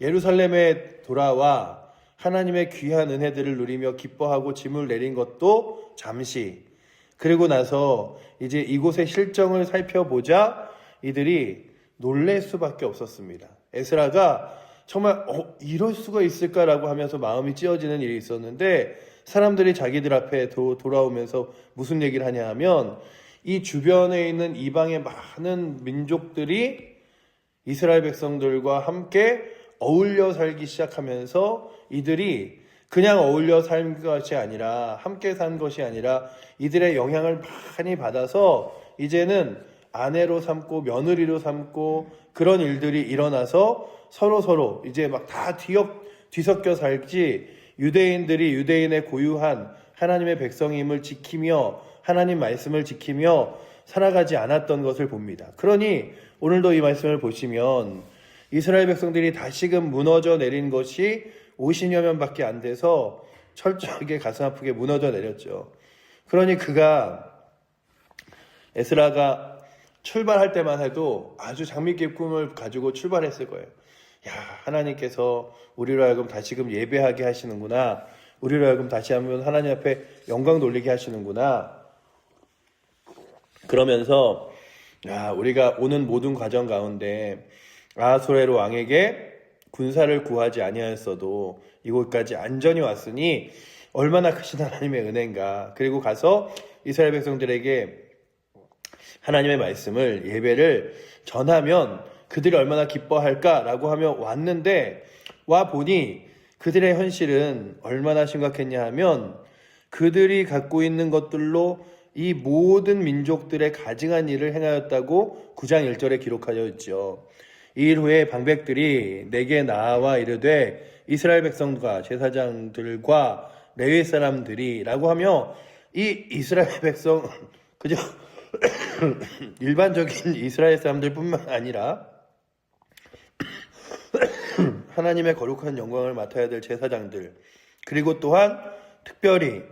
예루살렘에 돌아와 하나님의 귀한 은혜들을 누리며 기뻐하고 짐을 내린 것도 잠시. 그리고 나서 이제 이곳의 실정을 살펴보자 이들이 놀랄 수밖에 없었습니다. 에스라가 정말 이럴 수가 있을까라고 하면서 마음이 찢어지는 일이 있었는데, 사람들이 자기들 앞에 돌아오면서 무슨 얘기를 하냐 하면, 이 주변에 있는 이방의 많은 민족들이 이스라엘 백성들과 함께 어울려 살기 시작하면서 이들이 그냥 어울려 산 것이 아니라, 함께 산 것이 아니라 이들의 영향을 많이 받아서 이제는 아내로 삼고 며느리로 삼고 그런 일들이 일어나서 서로 이제 막 다 뒤섞여 살지, 유대인들이 유대인의 고유한 하나님의 백성임을 지키며 하나님 말씀을 지키며 살아가지 않았던 것을 봅니다. 그러니 오늘도 이 말씀을 보시면 이스라엘 백성들이 다시금 무너져 내린 것이 50여 년밖에 안 돼서 철저하게 가슴 아프게 무너져 내렸죠. 그러니 에스라가 출발할 때만 해도 아주 장밋빛 꿈을 가지고 출발했을 거예요. 야, 하나님께서 우리로 하여금 다시금 예배하게 하시는구나. 우리로 하여금 다시 한번 하나님 앞에 영광 돌리게 하시는구나. 그러면서 우리가 오는 모든 과정 가운데 아하수에로 왕에게 군사를 구하지 아니하였어도 이곳까지 안전히 왔으니 얼마나 크신 하나님의 은혜인가. 그리고 가서 이스라엘 백성들에게 하나님의 말씀을, 예배를 전하면 그들이 얼마나 기뻐할까라고 하며 왔는데, 와 보니 그들의 현실은 얼마나 심각했냐 하면, 그들이 갖고 있는 것들로 이 모든 민족들의 가증한 일을 행하였다고 9장 1절에 기록하여 있죠. 이 일 후에 방백들이 내게 나와 이르되 이스라엘 백성과 제사장들과 레위 사람들이 라고 하며, 이 이스라엘 백성 그저 일반적인 이스라엘 사람들 뿐만 아니라 하나님의 거룩한 영광을 맡아야 될 제사장들, 그리고 또한 특별히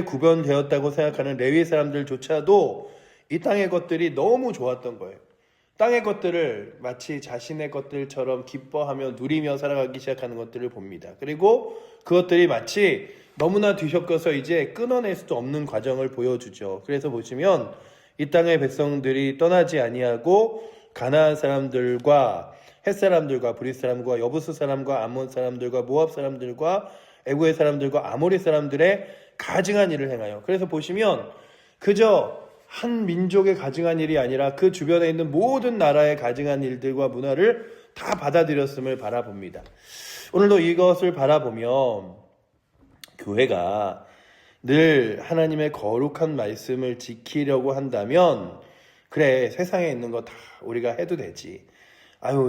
구별되었다고 생각하는 레위 사람들조차도 이 땅의 것들이 너무 좋았던 거예요. 땅의 것들을 마치 자신의 것들처럼 기뻐하며 누리며 살아가기 시작하는 것들을 봅니다. 그리고 그것들이 마치 너무나 뒤섞여서 이제 끊어낼 수도 없는 과정을 보여주죠. 그래서 보시면 이 땅의 백성들이 떠나지 아니하고 가나안 사람들과 헷 사람들과 브릿 사람과 여부스 사람과 암몬 사람들과 모압 사람들과 애굽의 사람들과 아모리 사람들의 가증한 일을 행하여, 그래서 보시면 그저 한 민족의 가증한 일이 아니라 그 주변에 있는 모든 나라의 가증한 일들과 문화를 다 받아들였음을 바라봅니다. 오늘도 이것을 바라보며 교회가 늘 하나님의 거룩한 말씀을 지키려고 한다면, 그래, 세상에 있는 거 다 우리가 해도 되지.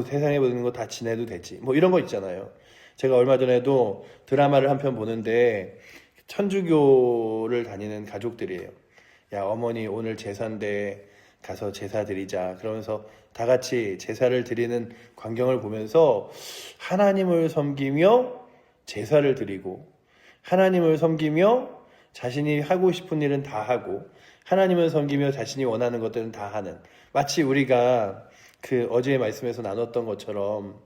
세상에 있는 거 다 지내도 되지. 뭐 이런 거 있잖아요. 제가 얼마 전에도 드라마를 한 편 보는데 천주교를 다니는 가족들이에요. 야, 어머니 오늘 제사인데 가서 제사 드리자. 그러면서 다 같이 제사를 드리는 광경을 보면서 하나님을 섬기며 제사를 드리고, 하나님을 섬기며 자신이 하고 싶은 일은 다 하고, 하나님을 섬기며 자신이 원하는 것들은 다 하는, 마치 우리가 어제의 말씀에서 나눴던 것처럼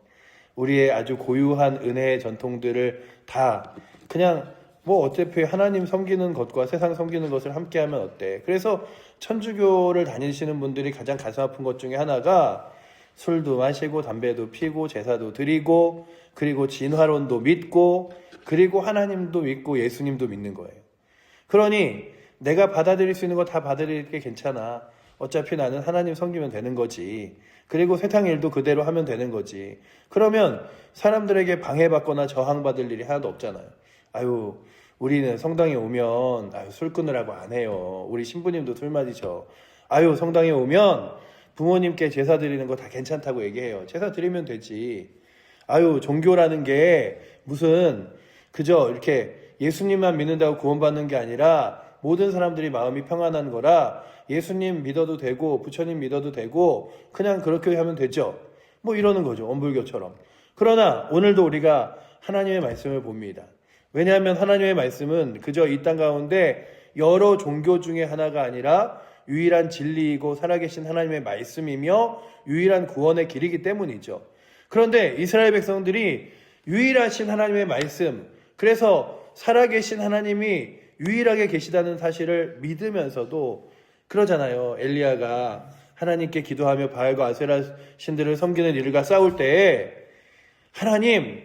우리의 아주 고유한 은혜의 전통들을 다 그냥 어차피 하나님 섬기는 것과 세상 섬기는 것을 함께 하면 어때? 그래서 천주교를 다니시는 분들이 가장 가슴 아픈 것 중에 하나가 술도 마시고 담배도 피고 제사도 드리고, 그리고 진화론도 믿고, 그리고 하나님도 믿고 예수님도 믿는 거예요. 그러니 내가 받아들일 수 있는 거 다 받아들일게 괜찮아. 어차피 나는 하나님 섬기면 되는 거지. 그리고 세상 일도 그대로 하면 되는 거지. 그러면 사람들에게 방해받거나 저항받을 일이 하나도 없잖아요. 우리는 성당에 오면 술 끊으라고 안 해요. 우리 신부님도 술 마시죠. 성당에 오면 부모님께 제사 드리는 거 다 괜찮다고 얘기해요. 제사 드리면 되지. 종교라는 게 무슨 그저 이렇게 예수님만 믿는다고 구원받는 게 아니라 모든 사람들이 마음이 평안한 거라 예수님 믿어도 되고 부처님 믿어도 되고 그냥 그렇게 하면 되죠. 이러는 거죠. 원불교처럼. 그러나 오늘도 우리가 하나님의 말씀을 봅니다. 왜냐하면 하나님의 말씀은 그저 이 땅 가운데 여러 종교 중에 하나가 아니라 유일한 진리이고 살아계신 하나님의 말씀이며 유일한 구원의 길이기 때문이죠. 그런데 이스라엘 백성들이 유일하신 하나님의 말씀, 그래서 살아계신 하나님이 유일하게 계시다는 사실을 믿으면서도 그러잖아요. 엘리야가 하나님께 기도하며 바알과 아세라 신들을 섬기는 일과 싸울 때에 하나님,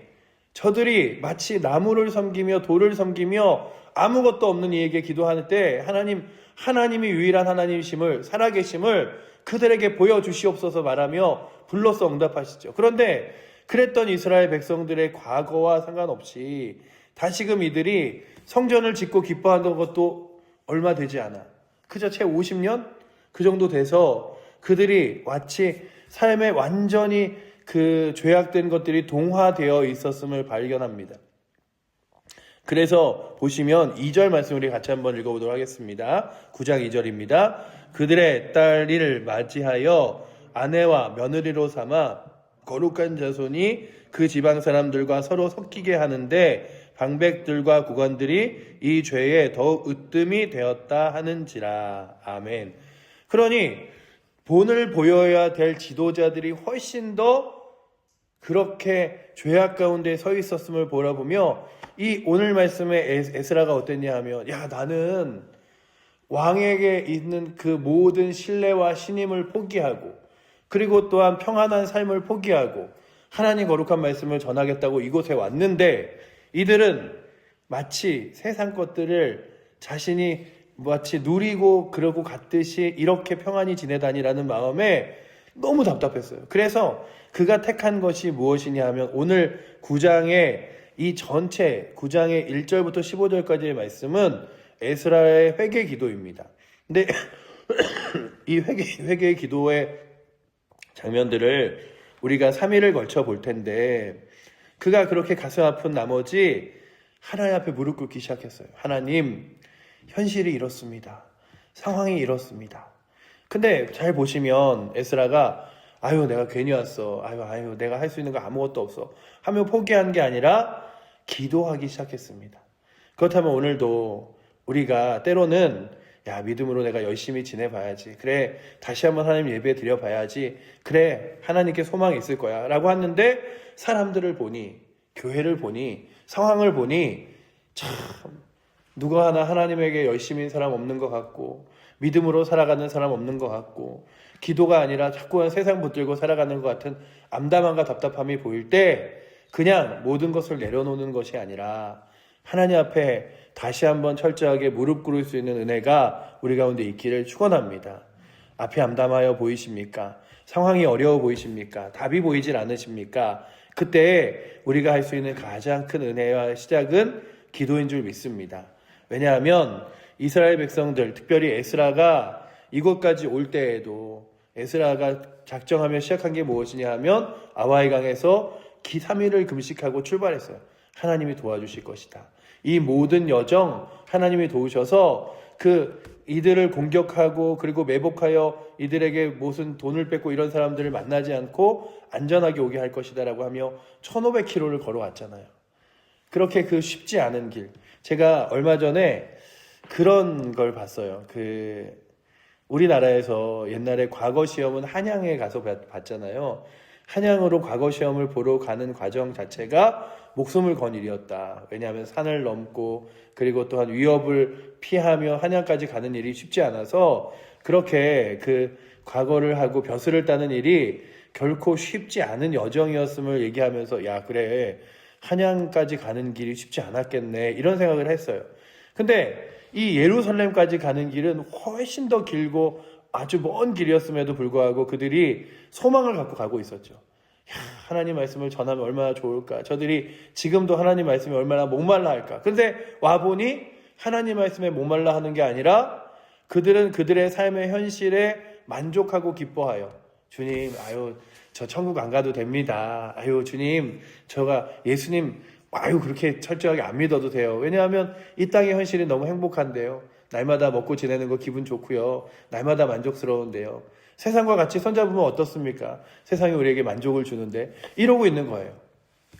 저들이 마치 나무를 섬기며 돌을 섬기며 아무것도 없는 이에게 기도할 때 하나님이 유일한 하나님이심을, 살아계심을 그들에게 보여주시옵소서 말하며 불러서 응답하시죠. 그런데 그랬던 이스라엘 백성들의 과거와 상관없이 다시금 이들이 성전을 짓고 기뻐하는 것도 얼마 되지 않아. 그저 채 50년? 그 정도 돼서 그들이 마치 삶에 완전히 그 죄악된 것들이 동화되어 있었음을 발견합니다. 그래서 보시면 2절 말씀 우리 같이 한번 읽어보도록 하겠습니다. 9장 2절입니다. 그들의 딸을 맞이하여 아내와 며느리로 삼아 거룩한 자손이 그 지방 사람들과 서로 섞이게 하는데 방백들과 구관들이 이 죄에 더욱 으뜸이 되었다 하는지라. 아멘. 그러니 본을 보여야 될 지도자들이 훨씬 더 그렇게 죄악 가운데 서 있었음을 보라보며 이 오늘 말씀의 에스라가 어땠냐 하면, 야, 나는 왕에게 있는 그 모든 신뢰와 신임을 포기하고 그리고 또한 평안한 삶을 포기하고 하나님 거룩한 말씀을 전하겠다고 이곳에 왔는데 이들은 마치 세상 것들을 자신이 마치 누리고 그러고 갔듯이 이렇게 평안히 지내다니라는 마음에 너무 답답했어요. 그래서 그가 택한 것이 무엇이냐 하면 오늘 9장의 이 전체 9장의 1절부터 15절까지의 말씀은 에스라의 회개 기도입니다. 근데 이 회개 기도의 장면들을 우리가 3일을 걸쳐 볼 텐데 그가 그렇게 가슴 아픈 나머지 하나님 앞에 무릎 꿇기 시작했어요. 하나님, 현실이 이렇습니다. 상황이 이렇습니다. 근데 잘 보시면 에스라가 아유 내가 괜히 왔어. 아유 내가 할 수 있는 거 아무것도 없어. 하며 포기한 게 아니라 기도하기 시작했습니다. 그렇다면 오늘도 우리가 때로는 야 믿음으로 내가 열심히 지내봐야지. 그래 다시 한번 하나님 예배 드려봐야지. 그래 하나님께 소망이 있을 거야 라고 하는데 사람들을 보니 교회를 보니 상황을 보니 참 누가 하나 하나님에게 열심인 사람 없는 것 같고 믿음으로 살아가는 사람 없는 것 같고 기도가 아니라 자꾸만 세상 붙들고 살아가는 것 같은 암담함과 답답함이 보일 때 그냥 모든 것을 내려놓는 것이 아니라 하나님 앞에 다시 한번 철저하게 무릎 꿇을 수 있는 은혜가 우리 가운데 있기를 축원합니다. 앞이 암담하여 보이십니까? 상황이 어려워 보이십니까? 답이 보이질 않으십니까? 그때 우리가 할 수 있는 가장 큰 은혜와 시작은 기도인 줄 믿습니다. 왜냐하면 이스라엘 백성들, 특별히 에스라가 이곳까지 올 때에도 에스라가 작정하며 시작한 게 무엇이냐 하면 아와이 강에서 3일을 금식하고 출발했어요. 하나님이 도와주실 것이다. 이 모든 여정 하나님이 도우셔서 이들을 공격하고 그리고 매복하여 이들에게 무슨 돈을 뺏고 이런 사람들을 만나지 않고 안전하게 오게 할 것이다 라고 하며 1500km를 걸어왔잖아요. 그렇게 쉽지 않은 길. 제가 얼마 전에 그런 걸 봤어요. 우리나라에서 옛날에 과거 시험은 한양에 가서 봤잖아요. 한양으로 과거 시험을 보러 가는 과정 자체가 목숨을 건 일이었다. 왜냐하면 산을 넘고 그리고 또한 위협을 피하며 한양까지 가는 일이 쉽지 않아서 그렇게 과거를 하고 벼슬을 따는 일이 결코 쉽지 않은 여정이었음을 얘기하면서 야 그래 한양까지 가는 길이 쉽지 않았겠네 이런 생각을 했어요. 근데 이 예루살렘까지 가는 길은 훨씬 더 길고 아주 먼 길이었음에도 불구하고 그들이 소망을 갖고 가고 있었죠. 하나님 말씀을 전하면 얼마나 좋을까. 저들이 지금도 하나님 말씀에 얼마나 목말라 할까. 그런데 와보니 하나님 말씀에 목말라 하는 게 아니라 그들은 그들의 삶의 현실에 만족하고 기뻐하여 주님 저 천국 안 가도 됩니다. 주님 예수님 그렇게 철저하게 안 믿어도 돼요. 왜냐하면 이 땅의 현실이 너무 행복한데요. 날마다 먹고 지내는 거 기분 좋고요. 날마다 만족스러운데요. 세상과 같이 손잡으면 어떻습니까? 세상이 우리에게 만족을 주는데 이러고 있는 거예요.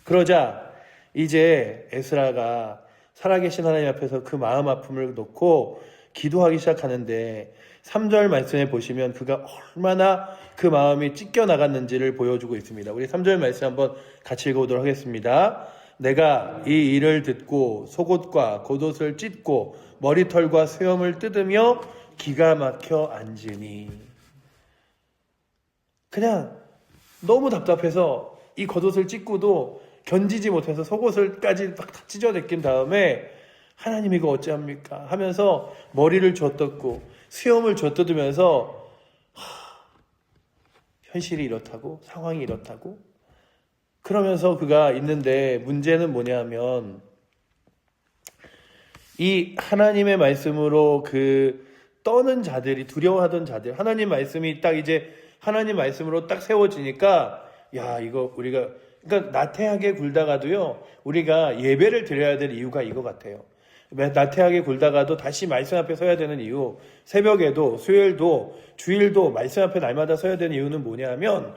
그러자 이제 에스라가 살아계신 하나님 앞에서 그 마음 아픔을 놓고 기도하기 시작하는데 3절 말씀에 보시면 그가 얼마나 그 마음이 찢겨 나갔는지를 보여주고 있습니다. 우리 3절 말씀 한번 같이 읽어보도록 하겠습니다. 내가 이 일을 듣고 속옷과 겉옷을 찢고 머리털과 수염을 뜯으며 기가 막혀 앉으니. 그냥 너무 답답해서 이 겉옷을 찢고도 견디지 못해서 속옷을까지 막 다 찢어내낀 다음에 하나님 이거 어찌합니까 하면서 머리를 쥐어뜯고 수염을 쥐어뜯으면서 현실이 이렇다고, 상황이 이렇다고, 그러면서 그가 있는데, 문제는 뭐냐면 이 하나님의 말씀으로 그 떠는 자들이, 두려워하던 자들, 하나님 말씀이 딱 이제 하나님 말씀으로 딱 세워지니까, 야, 이거 우리가, 그러니까 나태하게 굴다가도요, 우리가 예배를 드려야 될 이유가 이거 같아요. 나태하게 굴다가도 다시 말씀 앞에 서야 되는 이유, 새벽에도 수요일도 주일도 말씀 앞에 날마다 서야 되는 이유는 뭐냐면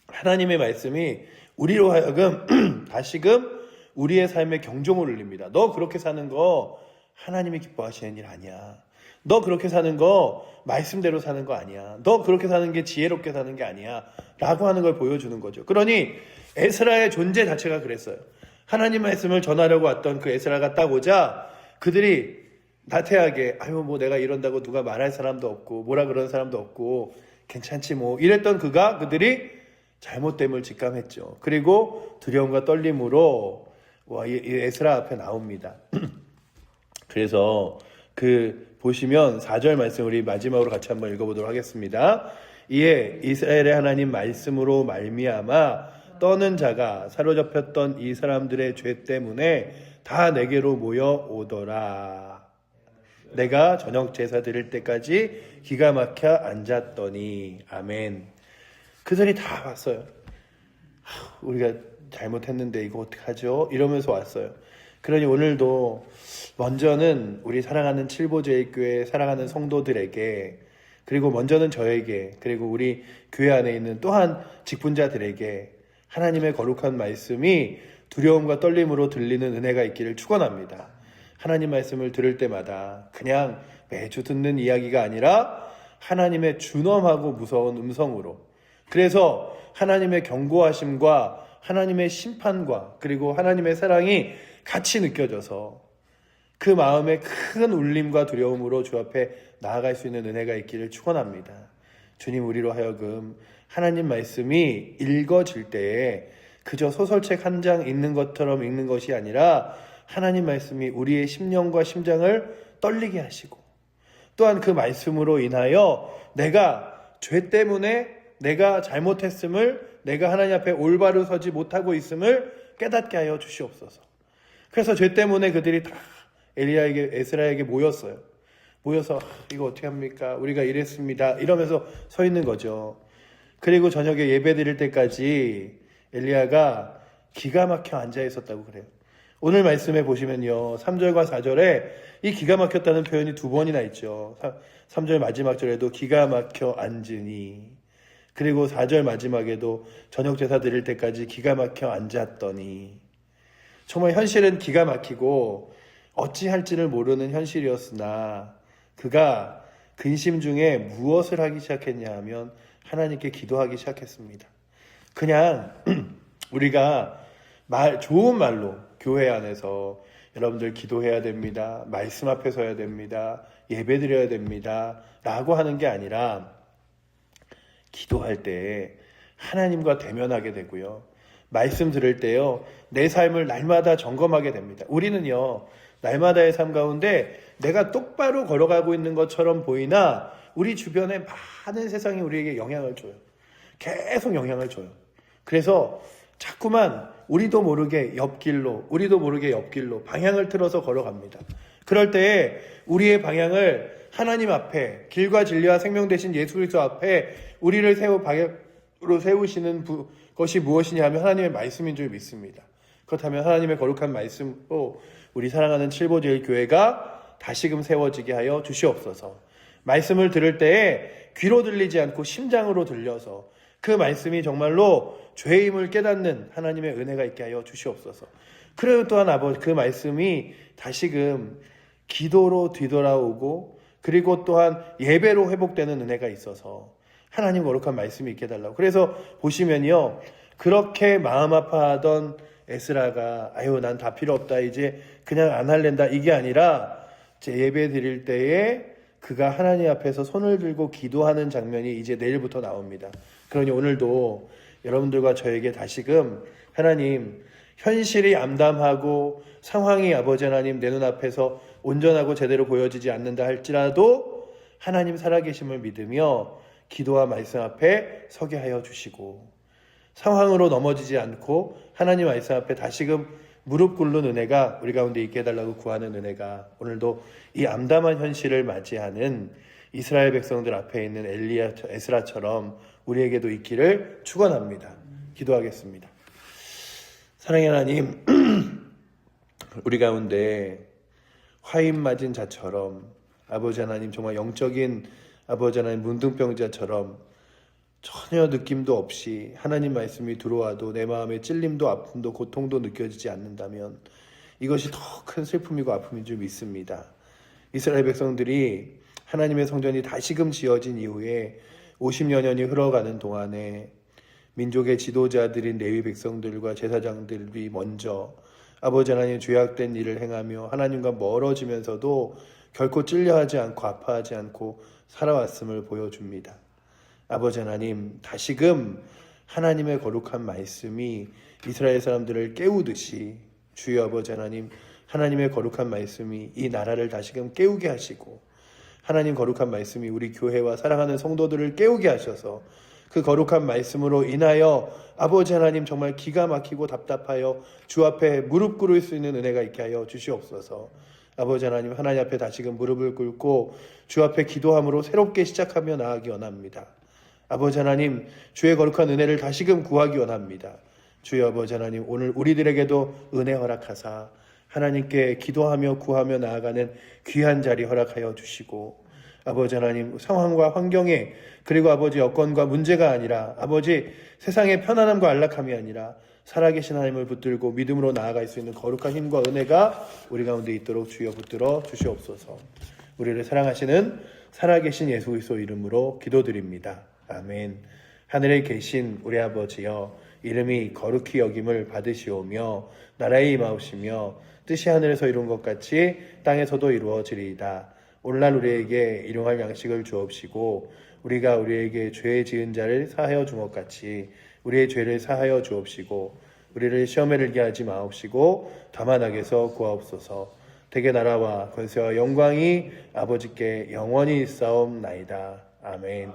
하나님의 말씀이 우리로 하여금 다시금 우리의 삶에 경종을 울립니다. 너 그렇게 사는 거 하나님이 기뻐하시는 일 아니야. 너 그렇게 사는 거 말씀대로 사는 거 아니야. 너 그렇게 사는 게 지혜롭게 사는 게 아니야 라고 하는 걸 보여주는 거죠. 그러니 에스라의 존재 자체가 그랬어요. 하나님 말씀을 전하려고 왔던 그 에스라가 딱 오자 그들이 나태하게, 아유 뭐 내가 이런다고 누가 말할 사람도 없고 뭐라 그런 사람도 없고 괜찮지 뭐 이랬던 그들이 잘못됨을 직감했죠. 그리고 두려움과 떨림으로 이 에스라 앞에 나옵니다. 그래서 보시면 4절 말씀 우리 마지막으로 같이 한번 읽어보도록 하겠습니다. 이에 이스라엘의 하나님 말씀으로 말미암아 떠는 자가 사로잡혔던 이 사람들의 죄 때문에 다 내게로 모여오더라. 내가 저녁 제사 드릴 때까지 기가 막혀 앉았더니. 아멘. 그들이 다 왔어요. 우리가 잘못했는데 이거 어떡하죠? 이러면서 왔어요. 그러니 오늘도 먼저는 우리 사랑하는 칠보제일교회 사랑하는 성도들에게, 그리고 먼저는 저에게, 그리고 우리 교회 안에 있는 또한 직분자들에게 하나님의 거룩한 말씀이 두려움과 떨림으로 들리는 은혜가 있기를 축원합니다. 하나님 말씀을 들을 때마다 그냥 매주 듣는 이야기가 아니라 하나님의 준엄하고 무서운 음성으로, 그래서 하나님의 경고하심과 하나님의 심판과 그리고 하나님의 사랑이 같이 느껴져서 그 마음의 큰 울림과 두려움으로 주 앞에 나아갈 수 있는 은혜가 있기를 축원합니다. 주님, 우리로 하여금 하나님 말씀이 읽어질 때에 그저 소설책 한 장 읽는 것처럼 읽는 것이 아니라 하나님 말씀이 우리의 심령과 심장을 떨리게 하시고, 또한 그 말씀으로 인하여 내가 죄 때문에 내가 잘못했음을, 내가 하나님 앞에 올바로 서지 못하고 있음을 깨닫게 하여 주시옵소서. 그래서 죄 때문에 그들이 다 에스라에게 모였어요. 모여서 이거 어떻게 합니까? 우리가 이랬습니다. 이러면서 서 있는 거죠. 그리고 저녁에 예배 드릴 때까지 엘리야가 기가 막혀 앉아 있었다고 그래요. 오늘 말씀에 보시면요, 3절과 4절에 이 기가 막혔다는 표현이 2번이나 있죠. 3절 마지막 절에도 기가 막혀 앉으니, 그리고 4절 마지막에도 저녁 제사 드릴 때까지 기가 막혀 앉았더니. 정말 현실은 기가 막히고 어찌할지를 모르는 현실이었으나 그가 근심 중에 무엇을 하기 시작했냐 하면 하나님께 기도하기 시작했습니다. 그냥 우리가 좋은 말로 교회 안에서 여러분들 기도해야 됩니다, 말씀 앞에 서야 됩니다, 예배 드려야 됩니다 라고 하는 게 아니라, 기도할 때 하나님과 대면하게 되고요, 말씀 들을 때요, 내 삶을 날마다 점검하게 됩니다. 우리는요, 날마다의 삶 가운데 내가 똑바로 걸어가고 있는 것처럼 보이나 우리 주변에 많은 세상이 우리에게 영향을 줘요. 계속 영향을 줘요. 그래서 자꾸만 우리도 모르게 옆길로 방향을 틀어서 걸어갑니다. 그럴 때에 우리의 방향을 하나님 앞에, 길과 진리와 생명 되신 예수 그리스도 앞에 우리를 방향으로 세우시는 것이 무엇이냐 하면 하나님의 말씀인 줄 믿습니다. 그렇다면 하나님의 거룩한 말씀으로 우리 사랑하는 칠보제일교회가 다시금 세워지게 하여 주시옵소서. 말씀을 들을 때에 귀로 들리지 않고 심장으로 들려서 그 말씀이 정말로 죄임을 깨닫는 하나님의 은혜가 있게 하여 주시옵소서. 그리고 또한 아버지, 그 말씀이 다시금 기도로 뒤돌아오고 그리고 또한 예배로 회복되는 은혜가 있어서 하나님 거룩한 말씀이 있게 해달라고. 그래서 보시면요, 그렇게 마음 아파하던 에스라가 아유 난 다 필요 없다 이제 그냥 안 할랜다 이게 아니라 제 예배 드릴 때에 그가 하나님 앞에서 손을 들고 기도하는 장면이 이제 내일부터 나옵니다. 그러니 오늘도 여러분들과 저에게 다시금 하나님, 현실이 암담하고 상황이 아버지 하나님 내 눈앞에서 온전하고 제대로 보여지지 않는다 할지라도 하나님 살아계심을 믿으며 기도와 말씀 앞에 서게 하여 주시고, 상황으로 넘어지지 않고 하나님 말씀 앞에 다시금 무릎 꿇는 은혜가 우리 가운데 있게 해달라고 구하는 은혜가 오늘도 이 암담한 현실을 맞이하는 이스라엘 백성들 앞에 있는 에스라처럼 우리에게도 있기를 축원합니다. 기도하겠습니다. 사랑의 하나님, 우리 가운데 화인 맞은 자처럼 아버지 하나님 정말 영적인 아버지 하나님 문둥병자처럼 전혀 느낌도 없이 하나님 말씀이 들어와도 내 마음에 찔림도 아픔도 고통도 느껴지지 않는다면 이것이 더 큰 슬픔이고 아픔인 줄 믿습니다. 이스라엘 백성들이 하나님의 성전이 다시금 지어진 이후에 50여 년이 흘러가는 동안에 민족의 지도자들인 레위 백성들과 제사장들이 먼저 아버지 하나님 죄악된 일을 행하며 하나님과 멀어지면서도 결코 찔려하지 않고 아파하지 않고 살아왔음을 보여줍니다. 아버지 하나님, 다시금 하나님의 거룩한 말씀이 이스라엘 사람들을 깨우듯이 주여 아버지 하나님, 하나님의 거룩한 말씀이 이 나라를 다시금 깨우게 하시고 하나님 거룩한 말씀이 우리 교회와 사랑하는 성도들을 깨우게 하셔서 그 거룩한 말씀으로 인하여 아버지 하나님 정말 기가 막히고 답답하여 주 앞에 무릎 꿇을 수 있는 은혜가 있게 하여 주시옵소서. 아버지 하나님, 하나님 앞에 다시금 무릎을 꿇고 주 앞에 기도함으로 새롭게 시작하며 나아가기 원합니다. 아버지 하나님, 주의 거룩한 은혜를 다시금 구하기 원합니다. 주여 아버지 하나님, 오늘 우리들에게도 은혜 허락하사 하나님께 기도하며 구하며 나아가는 귀한 자리 허락하여 주시고, 아버지 하나님, 상황과 환경에 그리고 아버지 여건과 문제가 아니라 아버지 세상의 편안함과 안락함이 아니라 살아계신 하나님을 붙들고 믿음으로 나아갈 수 있는 거룩한 힘과 은혜가 우리 가운데 있도록 주여 붙들어 주시옵소서. 우리를 사랑하시는 살아계신 예수 그리스도 이름으로 기도드립니다. 아멘. 하늘에 계신 우리 아버지여, 이름이 거룩히 여김을 받으시오며 나라의 임하옵시며 뜻이 하늘에서 이룬 것 같이 땅에서도 이루어지리이다. 오늘날 우리에게 일용할 양식을 주옵시고 우리가 우리에게 죄 지은 자를 사하여 준 것 같이 우리의 죄를 사하여 주옵시고 우리를 시험에 들게 하지 마옵시고 다만 악에서 구하옵소서. 대개 나라와 권세와 영광이 아버지께 영원히 있사옵나이다. 아멘.